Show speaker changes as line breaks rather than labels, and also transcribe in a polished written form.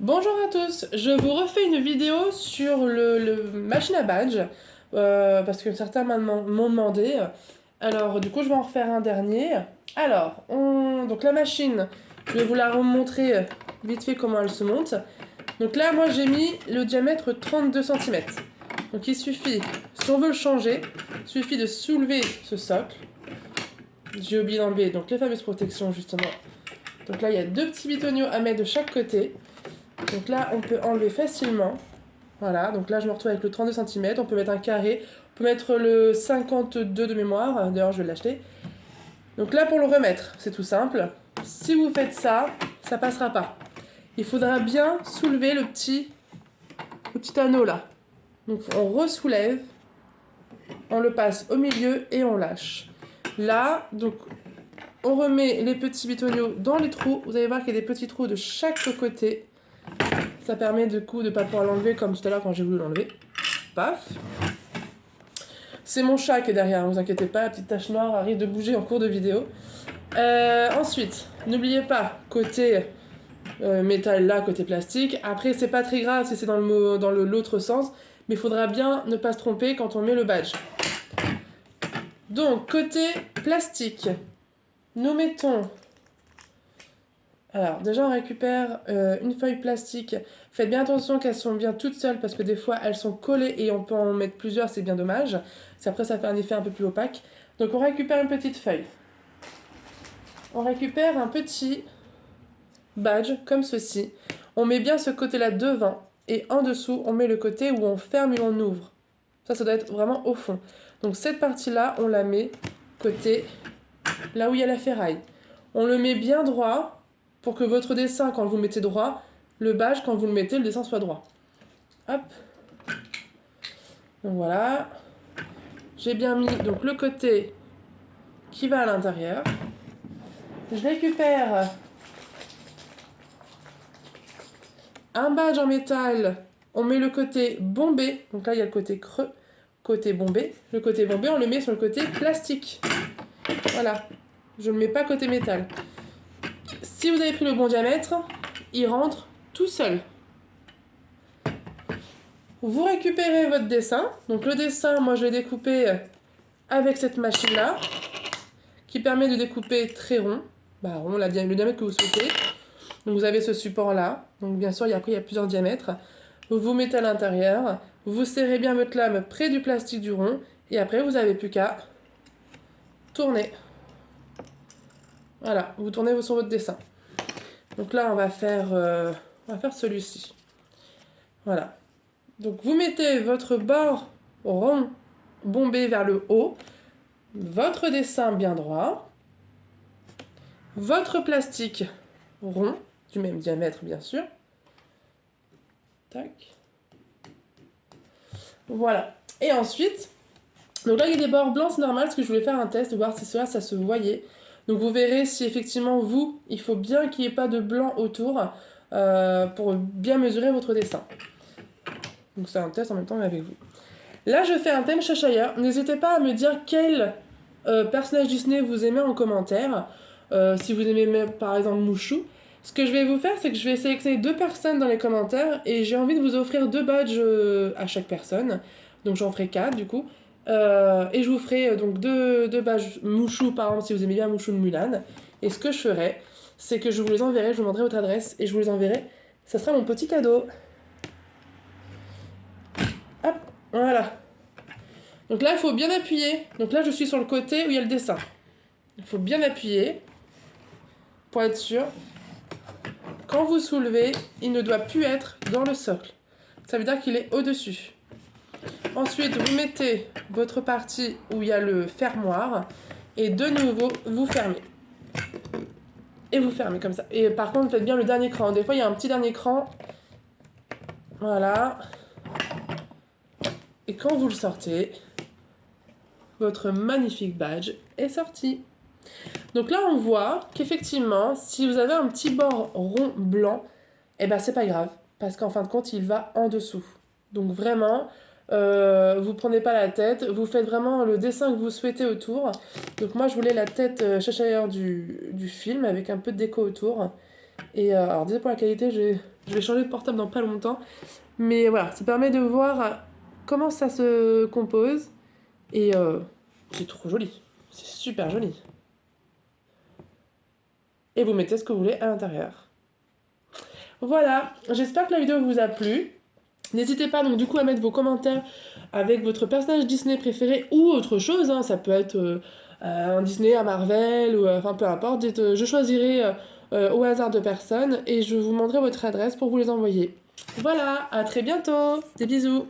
Bonjour à tous, je vous refais une vidéo sur le machine à badge parce que certains m'ont demandé. Alors du coup je vais en refaire un dernier. Alors, donc la machine, je vais vous la remontrer vite fait comment elle se monte. Donc là moi j'ai mis le diamètre 32 cm. Donc il suffit, si on veut le changer, il suffit de soulever ce socle. J'ai oublié d'enlever donc les fameuses protections justement. Donc là il y a deux petits bitonniaux à mettre de chaque côté. Donc là, on peut enlever facilement. Voilà, donc là, je me retrouve avec le 32 cm. On peut mettre un carré. On peut mettre le 52 de mémoire. D'ailleurs, je vais l'acheter. Donc là, pour le remettre, c'est tout simple. Si vous faites ça, ça passera pas. Il faudra bien soulever le petit anneau là. Donc on ressoulève. On le passe au milieu et on lâche. Là, donc, on remet les petits bitonniaux dans les trous. Vous allez voir qu'il y a des petits trous de chaque côté. Ça permet du coup de ne pas pouvoir l'enlever comme tout à l'heure quand j'ai voulu l'enlever. Paf. C'est mon chat qui est derrière, ne vous inquiétez pas, la petite tache noire arrive de bouger en cours de vidéo. Ensuite, n'oubliez pas, côté métal là, côté plastique. Après, c'est pas très grave si c'est dans l'autre sens, mais il faudra bien ne pas se tromper quand on met le badge. Donc, côté plastique, nous mettons... Alors, déjà, on récupère une feuille plastique. Faites bien attention qu'elles sont bien toutes seules parce que des fois, elles sont collées et on peut en mettre plusieurs, c'est bien dommage. Après, ça fait un effet un peu plus opaque. Donc, on récupère une petite feuille. On récupère un petit badge comme ceci. On met bien ce côté-là devant et en dessous, on met le côté où on ferme et on ouvre. Ça doit être vraiment au fond. Donc, cette partie-là, on la met côté là où il y a la ferraille. On le met bien droit pour que votre dessin, quand vous le mettez droit, le badge, quand vous le mettez, le dessin soit droit. Hop. Donc voilà. J'ai bien mis donc, le côté qui va à l'intérieur. Je récupère un badge en métal. On met le côté bombé. Donc là, il y a le côté creux, côté bombé. Le côté bombé, on le met sur le côté plastique. Voilà. Je ne le mets pas côté métal. Si vous avez pris le bon diamètre, il rentre tout seul. Vous récupérez votre dessin. Donc le dessin, moi je l'ai découpé avec cette machine-là, qui permet de découper très rond. Rond, le diamètre que vous souhaitez. Donc vous avez ce support-là. Donc bien sûr, après il y a plusieurs diamètres. Vous vous mettez à l'intérieur. Vous serrez bien votre lame près du plastique du rond. Et après, vous n'avez plus qu'à tourner. Voilà, vous tournez sur votre dessin. Donc là, on va faire celui-ci. Voilà. Donc vous mettez votre bord rond bombé vers le haut, votre dessin bien droit, votre plastique rond, du même diamètre bien sûr. Tac. Voilà. Et ensuite, donc là il y a des bords blancs, c'est normal parce que je voulais faire un test, voir si cela ça se voyait. Donc vous verrez si effectivement il faut bien qu'il n'y ait pas de blanc autour pour bien mesurer votre dessin. Donc c'est un test en même temps avec vous. Là, je fais un thème Cheshire. N'hésitez pas à me dire quel personnage Disney vous aimez en commentaire. Si vous aimez par exemple Mouchou. Ce que je vais vous faire, c'est que je vais sélectionner 2 personnes dans les commentaires et j'ai envie de vous offrir 2 badges à chaque personne. Donc j'en ferai 4 du coup. Et je vous ferai donc 2 badges Mouchou par exemple si vous aimez bien Mouchou de Mulan. Et ce que je ferai, c'est que je vous les enverrai, je vous demanderai votre adresse et je vous les enverrai. Ça sera mon petit cadeau. Hop, voilà. Donc là, il faut bien appuyer. Donc là, je suis sur le côté où il y a le dessin. Il faut bien appuyer pour être sûr. Quand vous soulevez, il ne doit plus être dans le socle. Ça veut dire qu'il est au-dessus. Ensuite, vous mettez votre partie où il y a le fermoir et de nouveau, vous fermez. Et vous fermez comme ça. Et par contre, faites bien le dernier cran. Des fois, il y a un petit dernier cran. Voilà. Et quand vous le sortez, votre magnifique badge est sorti. Donc là, on voit qu'effectivement, si vous avez un petit bord rond blanc, eh ben c'est pas grave, parce qu'en fin de compte, il va en dessous. Donc vraiment, vous prenez pas la tête, vous faites vraiment le dessin que vous souhaitez autour. Donc moi, je voulais la tête Cheshire du film, avec un peu de déco autour. Et alors désolé pour la qualité, je vais changer de portable dans pas longtemps. Mais voilà, ça permet de voir comment ça se compose. Et c'est trop joli. C'est super joli. Et vous mettez ce que vous voulez à l'intérieur. Voilà, j'espère que la vidéo vous a plu. N'hésitez pas donc du coup à mettre vos commentaires avec votre personnage Disney préféré ou autre chose, hein. Ça peut être un Disney, un Marvel, ou enfin peu importe. Dites, je choisirai au hasard de personnes et je vous demanderai votre adresse pour vous les envoyer. Voilà, à très bientôt, des bisous.